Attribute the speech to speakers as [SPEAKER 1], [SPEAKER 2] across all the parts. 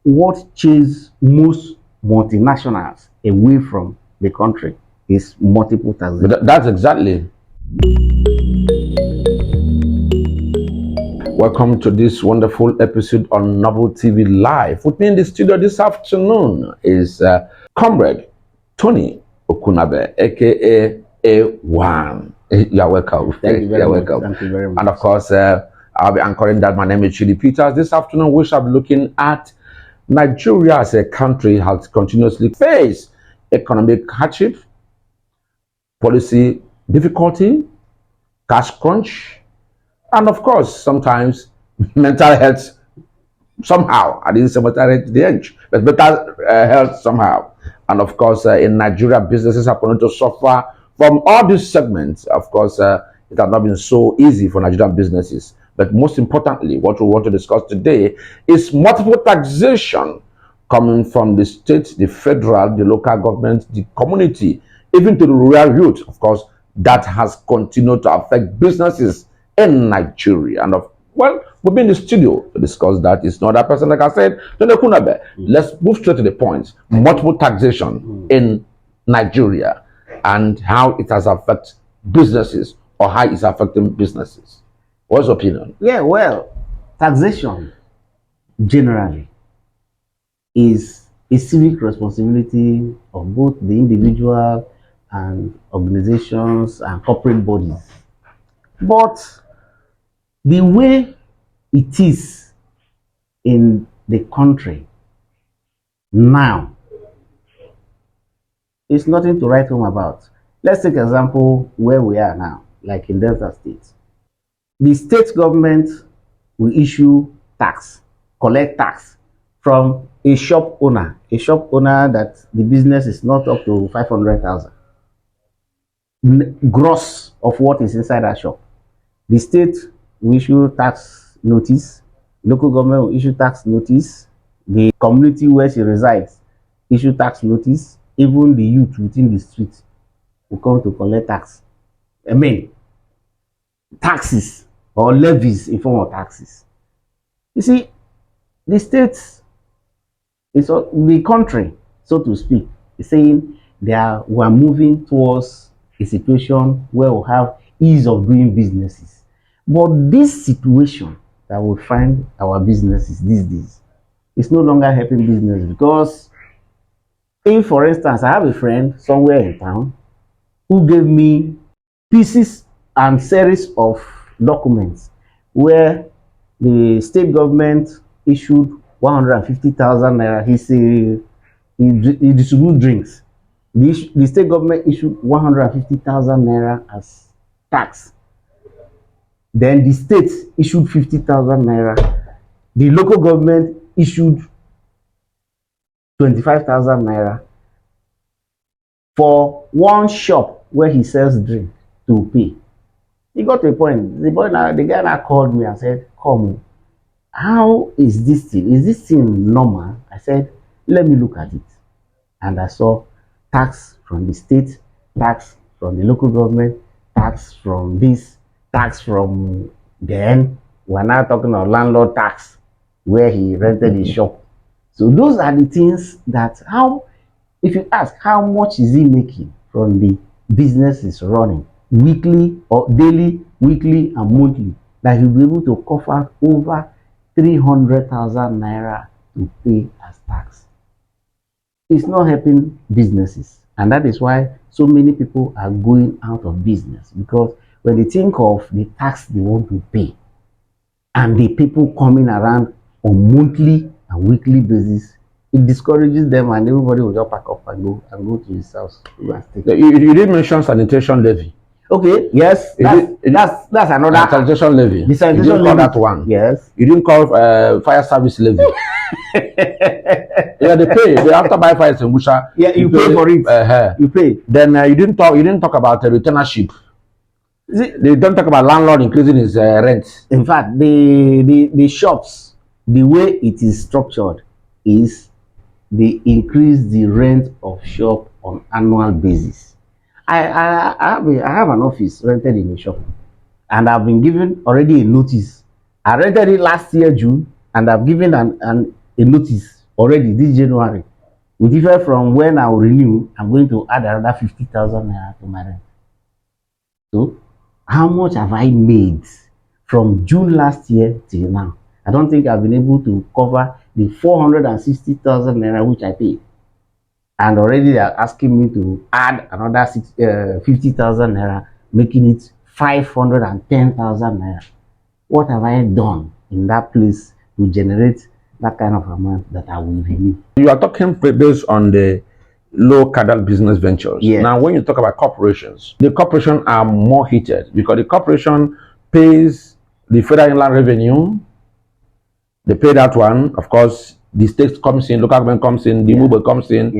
[SPEAKER 1] what chase most multinationals away from the country is multiple taxation.
[SPEAKER 2] But that's exactly. Welcome to this wonderful episode on Novel TV Live. With me in the studio this afternoon is Comrade Tony Okunabe, aka A1. You're welcome.
[SPEAKER 1] Thank you very much.
[SPEAKER 2] Welcome.
[SPEAKER 1] Thank you very much.
[SPEAKER 2] And of course, I'll be anchoring that. My name is Chidi Peters. This afternoon, we shall be looking at Nigeria as a country has continuously faced economic hardship, policy difficulty, cash crunch, and of course, sometimes mental health somehow. I didn't say mental health the edge, but mental health somehow. And of course, in Nigeria, businesses are going to suffer from all these segments. Of course, it has not been so easy for Nigerian businesses. But most importantly, what we want to discuss today is multiple taxation coming from the state, the federal, the local government, the community, even to the rural youth. Of course, that has continued to affect businesses in Nigeria. And well, we'll be in the studio to discuss that. It's not that person, like I said, Tony Okunabe. Let's move straight to the point. Multiple taxation in Nigeria and how it has affected businesses or how it's affecting businesses. What's your opinion?
[SPEAKER 1] Yeah, well, taxation generally is a civic responsibility of both the individual and organizations and corporate bodies. But the way it is in the country now is nothing to write home about. Let's take an example where we are now, like in Delta State. The state government will issue tax, collect tax from a shop owner that the business is not up to 500,000 gross of what is inside that shop. The state will issue tax notice, local government will issue tax notice, the community where she resides issue tax notice, even the youth within the street will come to collect tax. I mean, taxes or levies in form of taxes. You see, the state is the country, so to speak, is saying we are moving towards a situation where we have ease of doing businesses. But this situation that we find our businesses these days is no longer helping business, because if, for instance, I have a friend somewhere in town who gave me pieces and series of documents where the state government issued 150,000 naira. He distributes drinks. The state government issued 150,000 naira as tax. Then the state issued 50,000 naira. The local government issued 25,000 naira for one shop where he sells drink to pay. He got to a point. The guy now called me and said, "Come, how is this thing? Is this thing normal?" I said, "Let me look at it." And I saw tax from the state, tax from the local government, tax from this, tax from then. We're now talking about landlord tax where he rented his shop. So those are the things that if you ask how much is he making from the business is running, weekly or daily, weekly and monthly, that he'll be able to cover over 300,000 naira to pay as tax. It's not helping businesses, and that is why so many people are going out of business, because when they think of the tax they want to pay and the people coming around on monthly and weekly basis, it discourages them, and everybody will just pack up and go to his house.
[SPEAKER 2] You did mention sanitation levy.
[SPEAKER 1] Okay, yes, that's another
[SPEAKER 2] sanitation levy.
[SPEAKER 1] The sanitation
[SPEAKER 2] you didn't
[SPEAKER 1] levy.
[SPEAKER 2] Call that one.
[SPEAKER 1] Yes.
[SPEAKER 2] You didn't call fire service levy. Yeah, they pay. They have to buy fire extinguisher.
[SPEAKER 1] Yeah, you pay for it. You pay.
[SPEAKER 2] Then you didn't talk about retainership. They don't talk about landlord increasing his rent.
[SPEAKER 1] In fact, the shops, the way it is structured is they increase the rent of shop on annual basis. I have an office rented in a shop, and I've been given already a notice. I rented it last year June, and I've given a notice already this January. With different from when I will renew, I'm going to add another 50,000 naira to my rent. So, how much have I made from June last year till now? I don't think I've been able to cover the 460,000 naira which I paid. And already they are asking me to add another 50,000 naira, making it 510,000 naira. What have I done in that place to generate that kind of amount that I will renew?
[SPEAKER 2] You are talking based on the low cadre business ventures.
[SPEAKER 1] Yes.
[SPEAKER 2] Now, when you talk about corporations, the corporations are more heated because the corporation pays the federal inland revenue. They pay that one. Of course, the state comes in, local government comes in, the mobile comes in,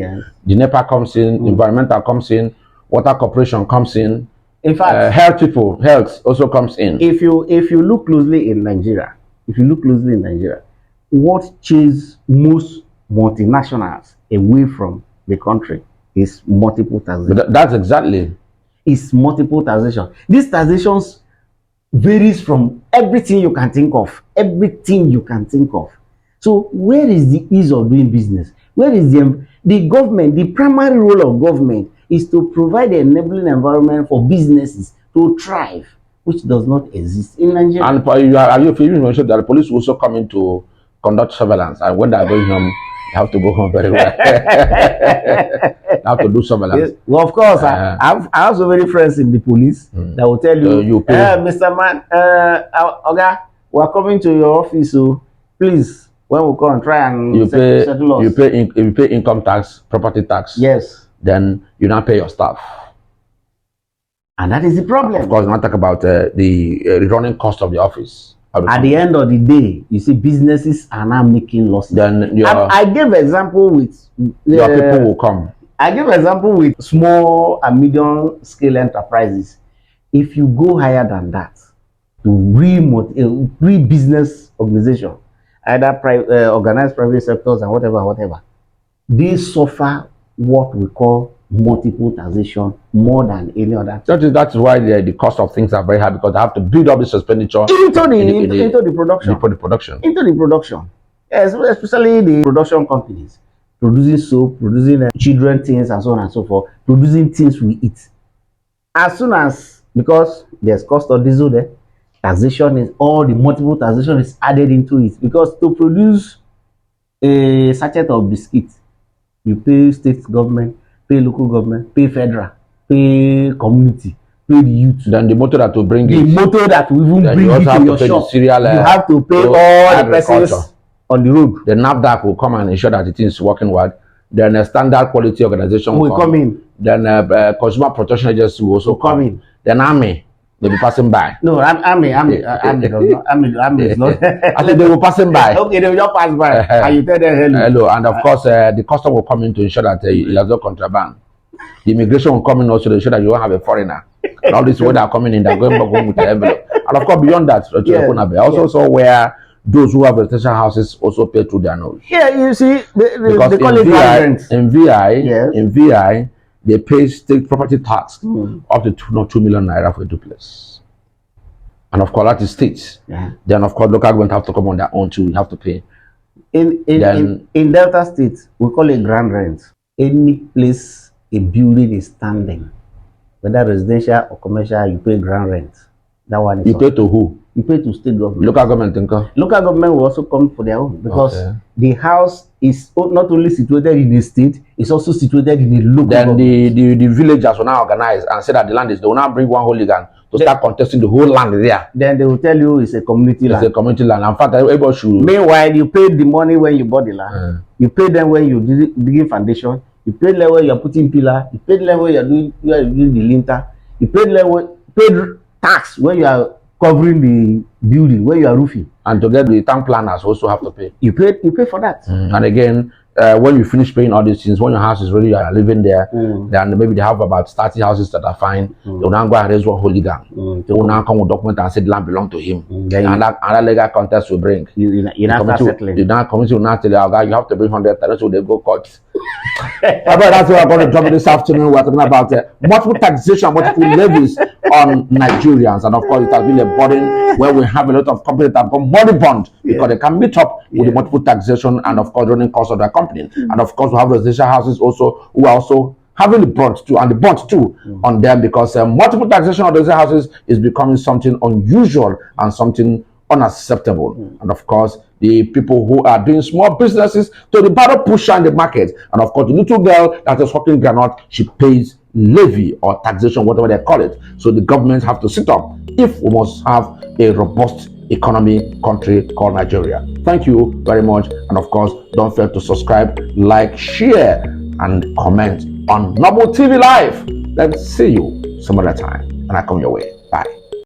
[SPEAKER 2] the NEPA comes in, environmental comes in, water corporation comes in.
[SPEAKER 1] In fact,
[SPEAKER 2] health also comes in.
[SPEAKER 1] If you look closely in Nigeria, what chase most multinationals away from the country is multiple taxation.
[SPEAKER 2] That's exactly.
[SPEAKER 1] It's multiple taxation. These taxations varies from everything you can think of. So where is the ease of doing business? Where is the government? The primary role of government is to provide an enabling environment for businesses to thrive, which does not exist in Nigeria.
[SPEAKER 2] And you mentioned that the police will also come in to conduct surveillance, and when they are going home, you have to go home very well. You have to do surveillance.
[SPEAKER 1] Yes. Well, of course, I have so many friends in the police that will tell you, Mr. Man, okay, we are coming to your office, so please, when we come, try and settle us.
[SPEAKER 2] You pay income tax, property tax.
[SPEAKER 1] Yes.
[SPEAKER 2] Then you now pay your staff.
[SPEAKER 1] And that is the problem.
[SPEAKER 2] Of course, not talk about the running cost of the office.
[SPEAKER 1] At the end of the day, you see, businesses are now making losses.
[SPEAKER 2] Then
[SPEAKER 1] I gave example with
[SPEAKER 2] your people will come.
[SPEAKER 1] I give example with small and medium scale enterprises. If you go higher than that to business organization, either organized private sectors and whatever, they suffer what we call multiple taxation more than any other.
[SPEAKER 2] That's why the cost of things are very high, because they have to build up this expenditure
[SPEAKER 1] into the production. Yes, especially the production companies producing soap, producing children things, and so on and so forth, producing things we eat. As soon as, because there's cost of diesel there, taxation is all the multiple taxation is added into it, because to produce a sachet of biscuits, you pay state government, pay local government, pay federal, pay community, pay the youth.
[SPEAKER 2] Then the motor that will bring
[SPEAKER 1] the motor that will even bring it to your shop, you have to pay all the persons on the road.
[SPEAKER 2] The NAFDAC will come and ensure that the thing is working well. Then a standard quality organization will come in. Then consumer protection agency will also come in. Then army, they'll be passing by.
[SPEAKER 1] No, army is not.
[SPEAKER 2] I think they will passing by.
[SPEAKER 1] Okay, they will just pass by. And you tell them
[SPEAKER 2] hello. And of course, the custom will come in to ensure that it has no contraband. The immigration will come in also to ensure that you won't have a foreigner. And all this way they are coming in, they're going back home with the envelope. And of course, beyond that, I also saw where those who have residential houses also pay through their nose.
[SPEAKER 1] Yeah, you see,
[SPEAKER 2] because
[SPEAKER 1] they call it
[SPEAKER 2] in VI, they pay state property tax up to 2 million naira for a duplex. And of course, that is state.
[SPEAKER 1] Yeah.
[SPEAKER 2] Then of course, local government have to come on their own too. You have to pay.
[SPEAKER 1] In Delta State, we call it grand rent. Any place a building is standing, whether residential or commercial, you pay grand rent. That one is
[SPEAKER 2] you pay to who?
[SPEAKER 1] You pay to state government.
[SPEAKER 2] Local government,
[SPEAKER 1] local government will also come for their own, because the house is not only situated in a state, it's also situated in a local
[SPEAKER 2] then
[SPEAKER 1] government.
[SPEAKER 2] the villagers will now organize and say that the land is, they will now bring one hooligan to start contesting the whole land there.
[SPEAKER 1] Then they will tell you it's a community land.
[SPEAKER 2] It's a community land. In fact, everybody should.
[SPEAKER 1] Meanwhile, you paid the money when you bought the land. You paid them when you did digging foundation. You paid them when you're putting pillar. You paid them when you're doing the linter. You paid tax when you are covering the building, when you are roofing.
[SPEAKER 2] And to get the town planners also have to pay.
[SPEAKER 1] You pay for that.
[SPEAKER 2] And again, when you finish paying all these things, when your house is ready, you are living there, then maybe they have about 30 houses that are fine. They will now go and raise one hooligan. They will now come with document and say the land belongs to him. And that legal contest will bring.
[SPEAKER 1] You now start settling.
[SPEAKER 2] The committee will now tell you, oh, God, you have to bring 100,000, so they go court. That's what I'm going to drop this afternoon. We're talking about multiple taxation, multiple levies on Nigerians. And of course, it has been a burden where we have a lot of companies that become moribund because they can meet up with the multiple taxation and, of course, running costs of their company. And of course, we have residential houses also who are also having the brunt too, and the brunt too on them because multiple taxation of those houses is becoming something unusual and something unacceptable. And of course, the people who are doing small businesses to the battle pusher in the market, and of course, the little girl that is hawking granite, she pays levy or taxation, whatever they call it. So the governments have to sit up if we must have a robust economy country called Nigeria. Thank you very much, and of course, don't fail to subscribe, like, share, and comment on Noble TV Live. Let's see you some other time, and I come your way.